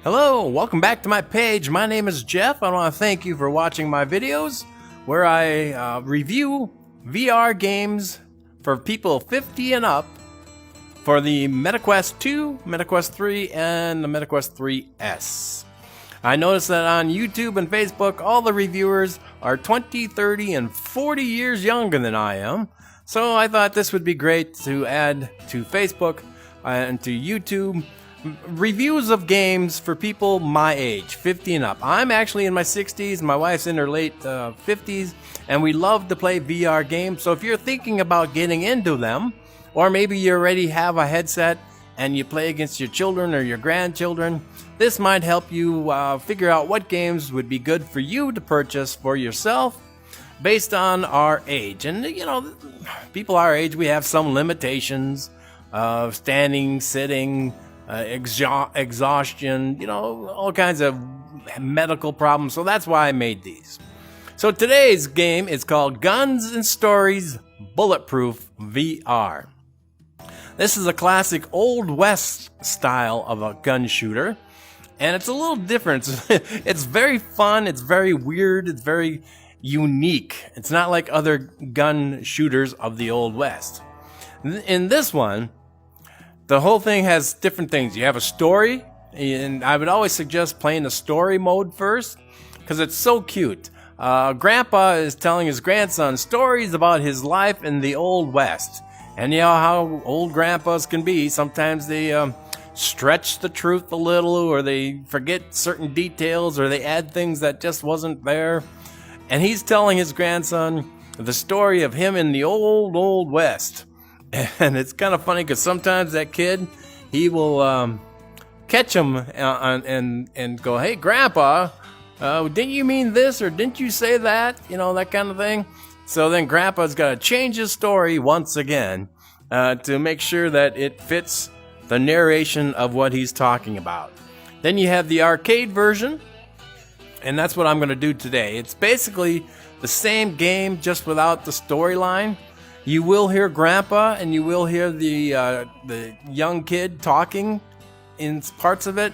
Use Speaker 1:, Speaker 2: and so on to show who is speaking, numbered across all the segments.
Speaker 1: Hello, welcome back to my page. My name is Jeff. I want to thank you for watching my videos where I review VR games for people 50 and up for the MetaQuest 2, MetaQuest 3, and the MetaQuest 3S. I noticed that on YouTube and Facebook, all the reviewers are 20, 30, and 40 years younger than I am. So I thought this would be great to add to Facebook and to YouTube reviews of games for people my age, 50 and up. I'm actually in my 60s, my wife's in her late 50s, and we love to play VR games. So if you're thinking about getting into them, or maybe you already have a headset and you play against your children or your grandchildren, this might help you figure out what games would be good for you to purchase for yourself based on our age. And you know, people our age, we have some limitations of standing, sitting, exhaustion, you know, all kinds of medical problems. So that's why I made these. So today's game is called Guns and Stories Bulletproof VR. This is a classic Old West style of a gun shooter, and it's a little different. It's very fun, it's very weird, it's very unique. It's not like other gun shooters of the Old West. In this one, the whole thing has different things. You have a story, and I would always suggest playing the story mode first because it's so cute. Grandpa is telling his grandson stories about his life in the Old West. And you know how old grandpas can be. Sometimes they stretch the truth a little, or they forget certain details, or they add things that just wasn't there. And he's telling his grandson the story of him in the old West. And it's kind of funny because sometimes that kid, he will catch him and go, "Hey, Grandpa, didn't you mean this, or didn't you say that?" You know, that kind of thing. So then Grandpa's got to change his story once again to make sure that it fits the narration of what he's talking about. Then you have the arcade version, and that's what I'm going to do today. It's basically the same game, just without the storyline. You will hear Grandpa, and you will hear the young kid talking in parts of it,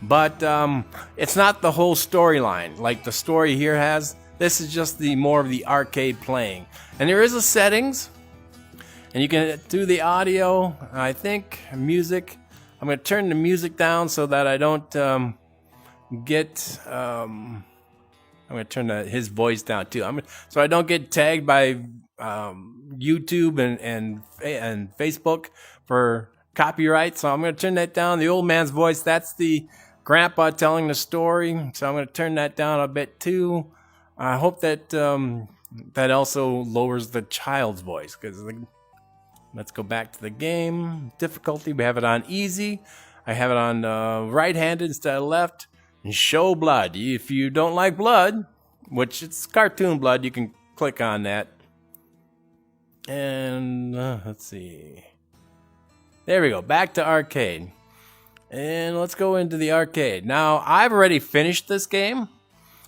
Speaker 1: but it's not the whole storyline like the story here has. This is just more of the arcade playing. And there is a settings, and you can do the audio, I think, music. I'm going to turn the music down so that I don't get... I'm going to turn his voice down too. So I don't get tagged by YouTube and Facebook for copyright. So I'm going to turn that down. The old man's voice, that's the Grandpa telling the story. So I'm going to turn that down a bit too. I hope that that also lowers the child's voice. Let's go back to the game. Difficulty, we have it on easy. I have it on right-handed instead of left. And show blood. If you don't like blood, which it's cartoon blood, you can click on that. And let's see. There we go. Back to arcade. And let's go into the arcade. Now, I've already finished this game.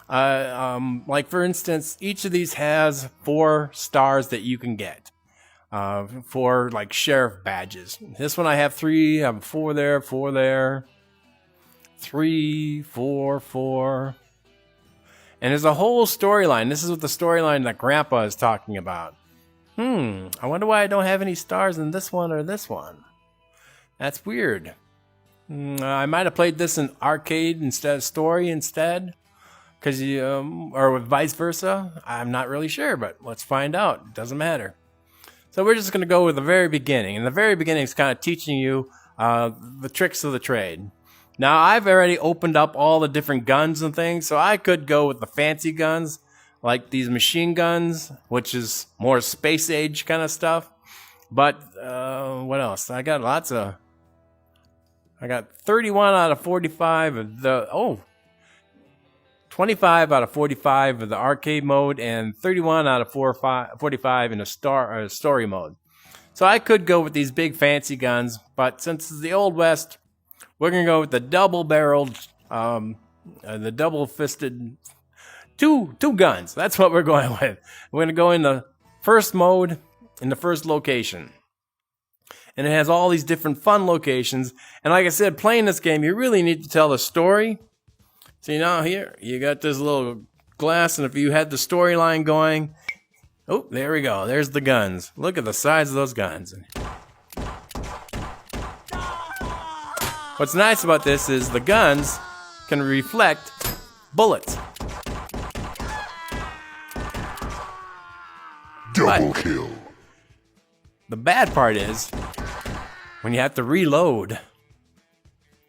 Speaker 1: Like for instance, each of these has 4 stars that you can get for like sheriff badges. This one I have 3. I have 4 there, 4 there, 3, 4, 4. And there's a whole storyline. This is what the storyline that Grandpa is talking about. I wonder why I don't have any stars in this one or this one. That's weird. I might have played this in arcade instead of story instead. Because or vice versa. I'm not really sure, but let's find out. It doesn't matter. So we're just going to go with the very beginning. And the very beginning is kind of teaching you the tricks of the trade. Now, I've already opened up all the different guns and things, so I could go with the fancy guns, like these machine guns, which is more space age kind of stuff. But what else? I got 31 out of 45 of the... 25 out of 45 of the arcade mode, and 31 out of 45 in the story mode. So I could go with these big fancy guns, but since it's the Old West, we're going to go with the double-barreled, the double-fisted, two guns. That's what we're going with. We're going to go in the first mode, in the first location. And it has all these different fun locations. And like I said, playing this game, you really need to tell the story. See, now here, you got this little glass, and if you had the storyline going... Oh, there we go. There's the guns. Look at the size of those guns. What's nice about this is the guns can reflect bullets.
Speaker 2: Double kill.
Speaker 1: The bad part is when you have to reload.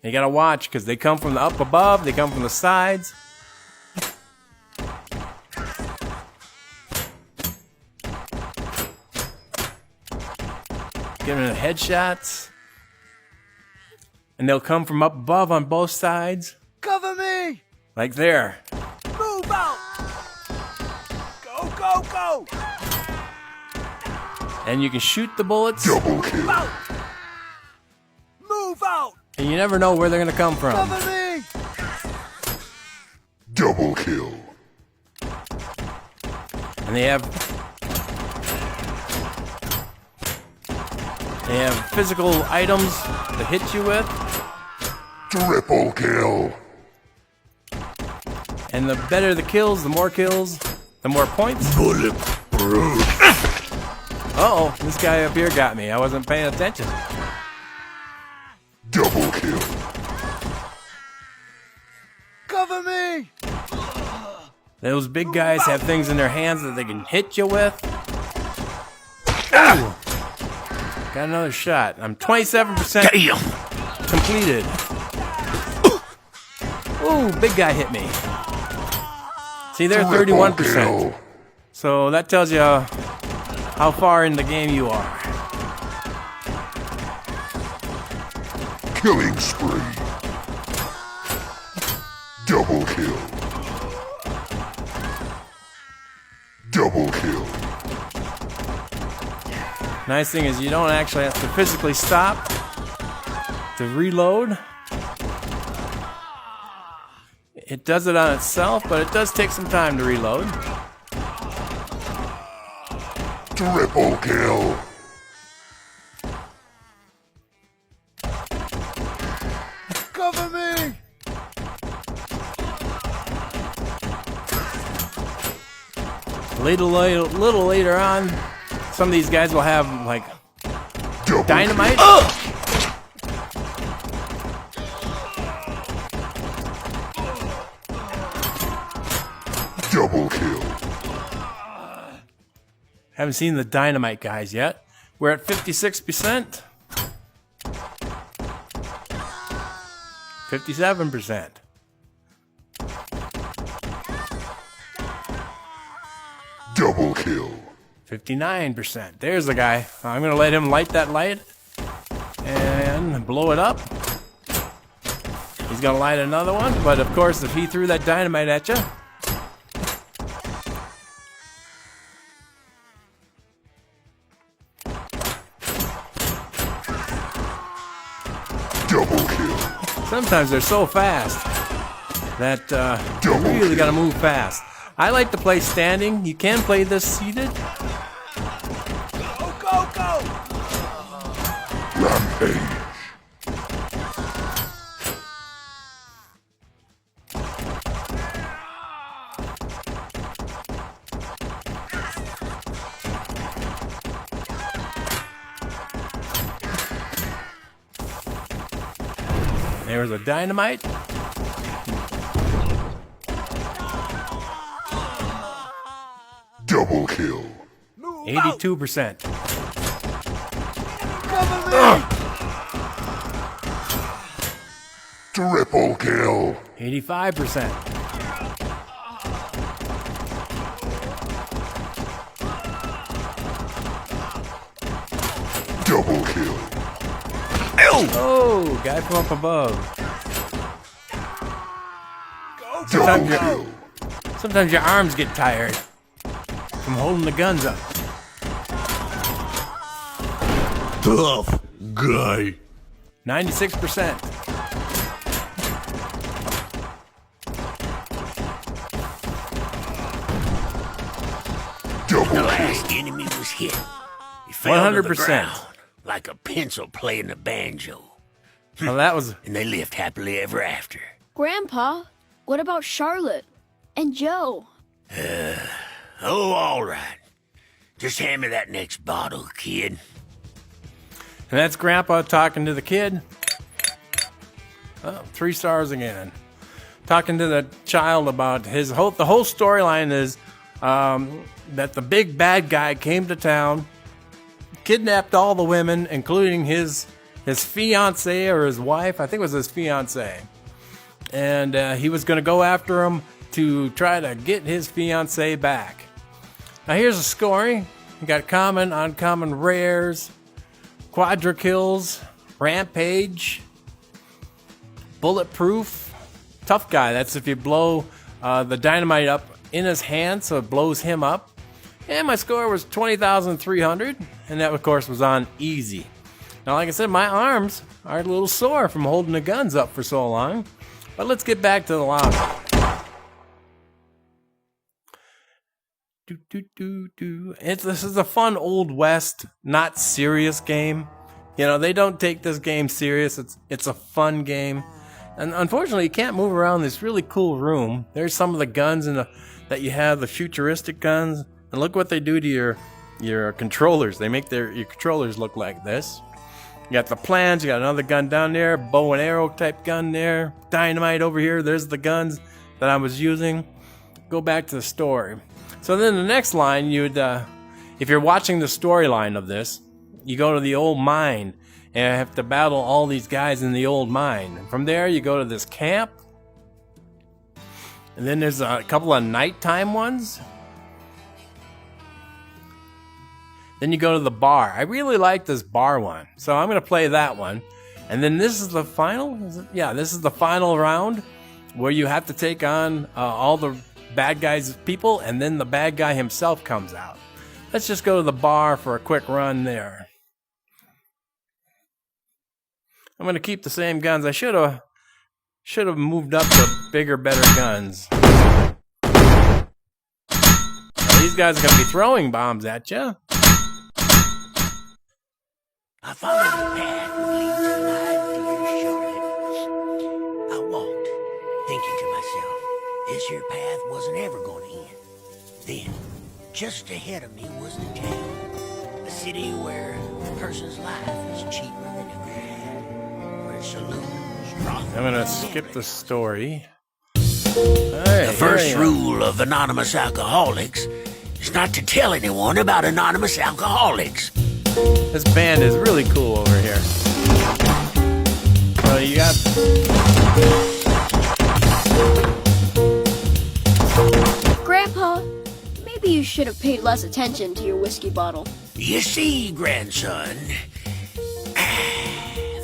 Speaker 1: You gotta watch because they come from the up above, they come from the sides. Giving it headshots. And they'll come from up above on both sides.
Speaker 3: Cover me!
Speaker 1: Like there.
Speaker 3: Move out! Go, go, go!
Speaker 1: And you can shoot the bullets.
Speaker 2: Double
Speaker 3: Move
Speaker 2: kill.
Speaker 3: out! Move out!
Speaker 1: And you never know where they're gonna come from.
Speaker 3: Cover me!
Speaker 2: Double kill.
Speaker 1: And they have physical items to hit you with.
Speaker 2: Triple kill.
Speaker 1: And the better the kills, the more points.
Speaker 2: Bulletproof.
Speaker 1: Uh-oh, this guy up here got me. I wasn't paying attention.
Speaker 2: Double kill.
Speaker 3: Cover me!
Speaker 1: Those big guys have things in their hands that they can hit you with. Ooh. Got another shot. I'm 27% completed. Ooh, big guy hit me. See, they're 31%. So that tells you how far in the game you are.
Speaker 2: Killing spree. Double kill. Double kill.
Speaker 1: Nice thing is you don't actually have to physically stop to reload. It does it on itself, but it does take some time to reload.
Speaker 2: Triple kill.
Speaker 3: Cover me!
Speaker 1: Little later on, some of these guys will have like
Speaker 2: Double
Speaker 1: dynamite.
Speaker 2: kill. Double kill.
Speaker 1: Haven't seen the dynamite guys yet. We're at 56%. 57%.
Speaker 2: Double kill.
Speaker 1: 59%. There's the guy. I'm going to let him light that light and blow it up. He's going to light another one, but of course, if he threw that dynamite at you,
Speaker 2: Double kill.
Speaker 1: sometimes they're so fast that you really got to move fast. I like to play standing. You can play this seated.
Speaker 3: Go, go, go!
Speaker 2: Rampage.
Speaker 1: There's a dynamite.
Speaker 2: Double kill.
Speaker 3: Move out!
Speaker 1: 82%.
Speaker 3: Cover me!
Speaker 2: Triple kill.
Speaker 1: 85%.
Speaker 2: Double kill.
Speaker 1: Oh, guy from up above.
Speaker 3: Go,
Speaker 2: Double
Speaker 3: go,
Speaker 2: kill.
Speaker 3: go!
Speaker 1: Sometimes your arms get tired from holding the guns up.
Speaker 2: Tough guy.
Speaker 1: 96%.
Speaker 2: Double kill.
Speaker 4: Last enemy was hit. He fell to the
Speaker 1: 100%.
Speaker 4: ground. like a pencil playing a banjo.
Speaker 1: Well, that was
Speaker 4: And they lived happily ever after.
Speaker 5: Grandpa, what about Charlotte and Joe?
Speaker 4: Oh, all right. Just hand me that next bottle, kid.
Speaker 1: And that's Grandpa talking to the kid. Oh, 3 stars again. Talking to the child about the whole storyline is that the big bad guy came to town, kidnapped all the women, including his fiance or his wife. I think it was his fiance. And he was going to go after him to try to get his fiance back. Now here's a scoring. You got common, uncommon, rares, quadra kills, rampage, bulletproof, tough guy. That's if you blow the dynamite up in his hand, so it blows him up. And my score was 20,300, and that of course was on easy. Now, like I said, my arms are a little sore from holding the guns up for so long. But let's get back to the lobby. This is a fun Old West, not serious game. You know, they don't take this game serious. It's a fun game. And unfortunately, you can't move around this really cool room. There's some of the guns that you have, the futuristic guns. And look what they do to your controllers. They make your controllers look like this. You got the plans, you got another gun down there, bow and arrow type gun there, dynamite over here. There's the guns that I was using. Go back to the story. So then the next line, you'd, if you're watching the storyline of this, you go to the old mine and have to battle all these guys in the old mine. And from there, you go to this camp. And then there's a couple of nighttime ones. Then you go to the bar. I really like this bar one, so I'm going to play that one. And then this is the final? Yeah, this is the final round where you have to take on all the bad guys' people, and then the bad guy himself comes out. Let's just go to the bar for a quick run there. I'm going to keep the same guns. I should have moved up to bigger, better guns. Now, these guys are going to be throwing bombs at you.
Speaker 4: I followed the path that leads to my dear Charlotte. I walked, thinking to myself, this here path wasn't ever going to end. Then, just ahead of me was the town, a city where a person's life is cheaper than a grand, where Saloon is stronger.
Speaker 1: I'm going to skip the story. Right,
Speaker 4: The first rule of anonymous alcoholics is not to tell anyone about anonymous alcoholics.
Speaker 1: This band is really cool over here. So you got...
Speaker 5: Grandpa, maybe you should have paid less attention to your whiskey bottle.
Speaker 4: You see, grandson,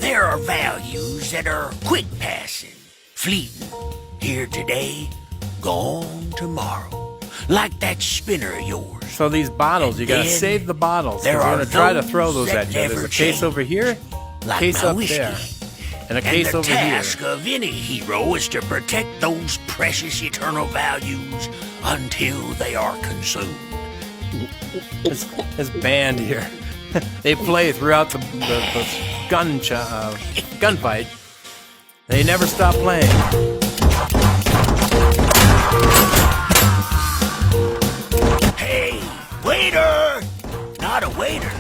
Speaker 4: there are values that are quick passing, fleeting, here today, gone tomorrow, like that spinner of yours.
Speaker 1: So these bottles, you gotta
Speaker 4: Then
Speaker 1: save the bottles.
Speaker 4: there
Speaker 1: We're
Speaker 4: are
Speaker 1: gonna try to
Speaker 4: those
Speaker 1: throw those
Speaker 4: that
Speaker 1: at you. There's
Speaker 4: never
Speaker 1: a case
Speaker 4: change,
Speaker 1: over here, a
Speaker 4: like
Speaker 1: case
Speaker 4: my
Speaker 1: up
Speaker 4: whiskey.
Speaker 1: there, and a
Speaker 4: And
Speaker 1: case
Speaker 4: the
Speaker 1: over here.
Speaker 4: task of any hero is to protect those precious eternal values until they are consumed.
Speaker 1: This band here, they play throughout the gunfight. They never stop playing.
Speaker 4: Hey, waiter! Not a waiter.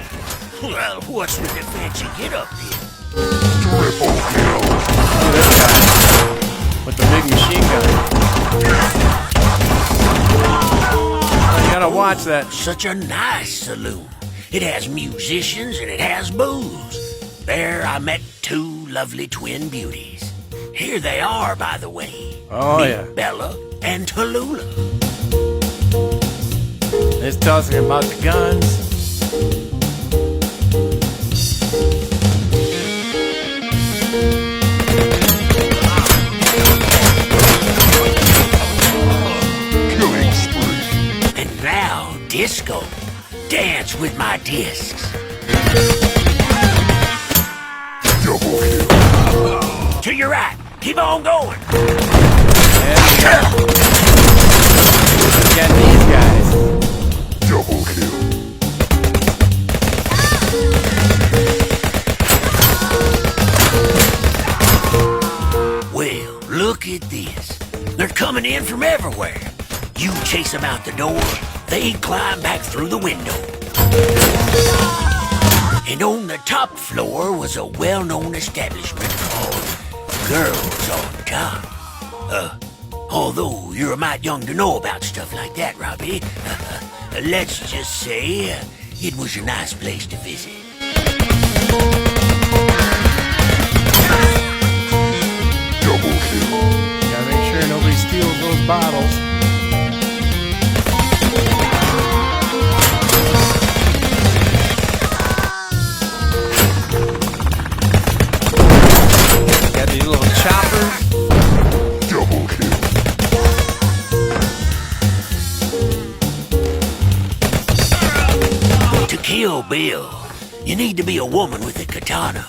Speaker 4: Well, what's with the fancy get up here?
Speaker 2: Triple kill.
Speaker 1: Look at this guy with the big machine gun. Oh, you gotta watch that.
Speaker 4: Such a nice saloon. It has musicians and it has booze. There I met 2 lovely twin beauties. Here they are, by the way.
Speaker 1: Oh,
Speaker 4: Meet
Speaker 1: yeah.
Speaker 4: Bella and Tallulah.
Speaker 1: It's talking about the guns.
Speaker 2: Killing spree.
Speaker 4: And now, disco. Dance with my discs.
Speaker 2: Double kill.
Speaker 4: To your right. Keep on going.
Speaker 1: And we got these guys.
Speaker 2: Double kill.
Speaker 4: coming in from everywhere. You chase them out the door, they climb back through the window. And on the top floor was a well-known establishment called Girls on Top. Although you're a mite young to know about stuff like that, Robbie, let's just say it was a nice place to visit.
Speaker 2: Double kill.
Speaker 1: Gotta make sure nobody steals those bottles. Got these little choppers.
Speaker 2: Double kill.
Speaker 4: To kill Bill, you need to be a woman with a katana.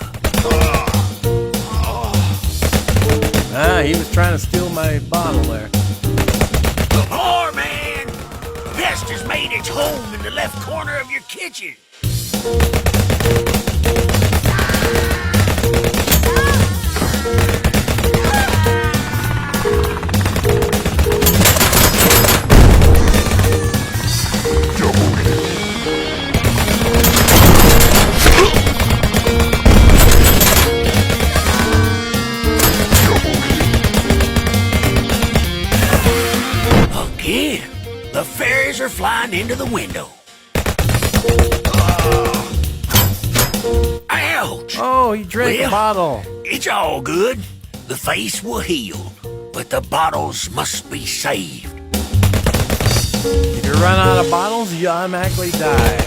Speaker 1: Ah, he was trying to steal my bottle there.
Speaker 4: The poor man! The pest has made its home in the left corner of your kitchen.
Speaker 2: Double kill.
Speaker 4: Again, the fairies are flying into the window. Ouch!
Speaker 1: Oh, he drank the
Speaker 4: Well,
Speaker 1: bottle.
Speaker 4: It's all good. The face will heal, but the bottles must be saved.
Speaker 1: If you run out of bottles, you automatically die.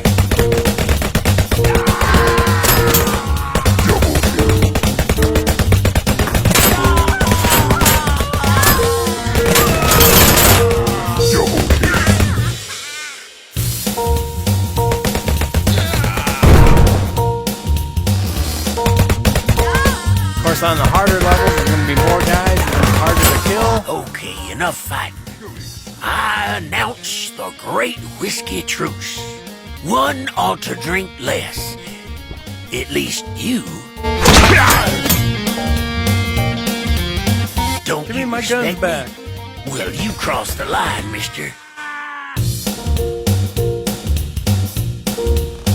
Speaker 2: Double kill. Double kill.
Speaker 1: Of course, on the harder levels, there's gonna be more guys, and it's harder to kill.
Speaker 4: Okay, enough fighting. I announce the great whiskey truce. One ought to drink less. At least you. Don't
Speaker 1: Give me
Speaker 4: you
Speaker 1: my
Speaker 4: respect
Speaker 1: guns back.
Speaker 4: me? Well, you crossed the line, mister.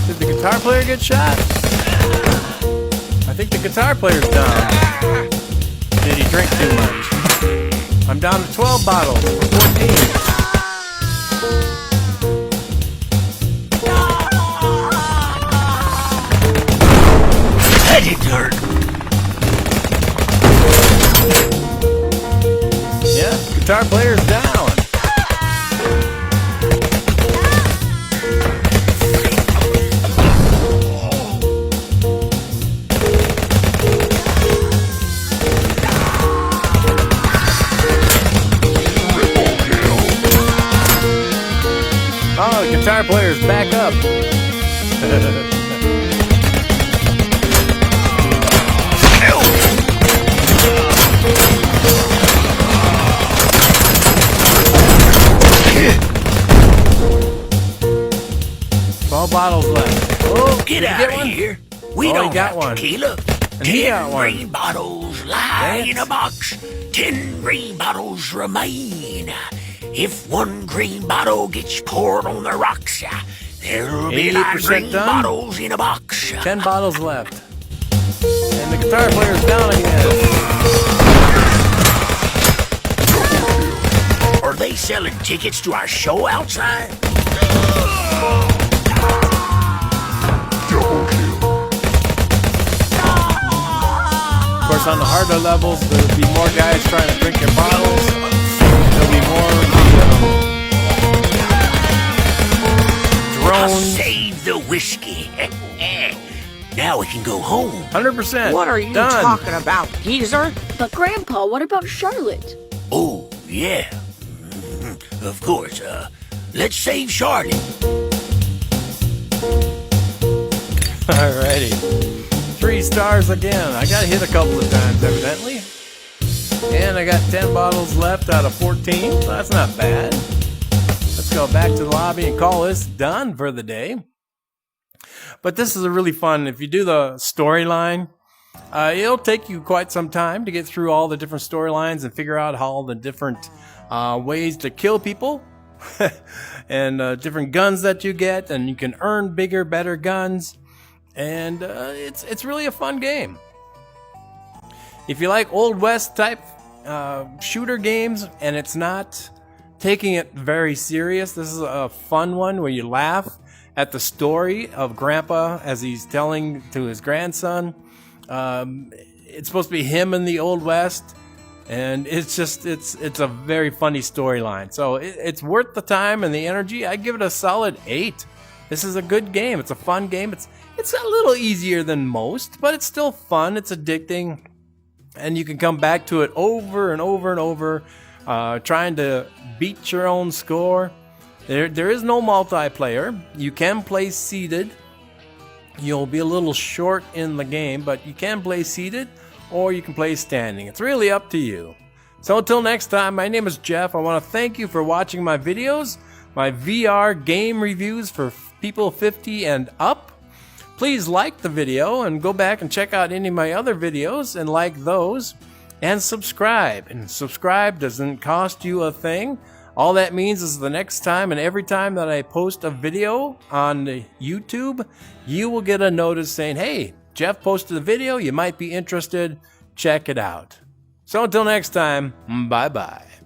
Speaker 1: Did the guitar player get shot? I think the guitar player's down. Did he drink too much? I'm down to 12 bottles for 14.
Speaker 4: That didn't hurt.
Speaker 1: Yeah, guitar player's down. Oh, the guitar player's back up. Twelve bottles left. Oh,
Speaker 4: Get
Speaker 1: did you
Speaker 4: out
Speaker 1: get
Speaker 4: of
Speaker 1: one?
Speaker 4: here. We
Speaker 1: Oh, he
Speaker 4: don't
Speaker 1: got
Speaker 4: have
Speaker 1: one.
Speaker 4: tequila.
Speaker 1: And he
Speaker 4: 10
Speaker 1: got one.
Speaker 4: green bottles lie
Speaker 1: Dance.
Speaker 4: in a box. 10 green bottles remain. If one green bottle gets poured on the rocks, there'll be 9
Speaker 1: 88%
Speaker 4: green
Speaker 1: done.
Speaker 4: bottles in a box.
Speaker 1: 10 bottles left. And the guitar player's down again.
Speaker 4: Are they selling tickets to our show outside?
Speaker 2: Double kill.
Speaker 1: Of course, on the harder levels, there'll be more guys trying to drink your bottles. There'll be more
Speaker 4: I
Speaker 1: drones.
Speaker 4: saved the whiskey. Now we can go home.
Speaker 1: 100%.
Speaker 6: What are you
Speaker 1: Done.
Speaker 6: talking about, geezer?
Speaker 5: But Grandpa, what about Charlotte?
Speaker 4: Oh, yeah. Of course. Let's save Charlotte.
Speaker 1: Alrighty. 3 stars again. I got hit a couple of times, evidently. And I got 10 bottles left out of 14, so that's not bad. Let's go back to the lobby and call this done for the day. But this is a really fun, if you do the storyline, It'll take you quite some time to get through all the different storylines and figure out all the different ways to kill people and different guns that you get, and you can earn bigger, better guns, and it's really a fun game. If you like Old West type shooter games and it's not taking it very serious, this is a fun one where you laugh at the story of Grampa as he's telling to his grandson. It's supposed to be him in the Old West, and it's a very funny storyline. So it's worth the time and the energy. I give it a solid 8. This is a good game. It's a fun game. It's a little easier than most, but it's still fun. It's addicting, and you can come back to it over and over and over, trying to beat your own score. There is no multiplayer. You can play seated. You'll be a little short in the game, but you can play seated or you can play standing. It's really up to you. So until next time, my name is Jeff. I want to thank you for watching my videos, my VR game reviews for people 50 and up. Please like the video and go back and check out any of my other videos and like those, and subscribe. And subscribe doesn't cost you a thing. All that means is the next time and every time that I post a video on YouTube, you will get a notice saying, hey, Jeff posted a video, you might be interested, check it out. So until next time, bye-bye.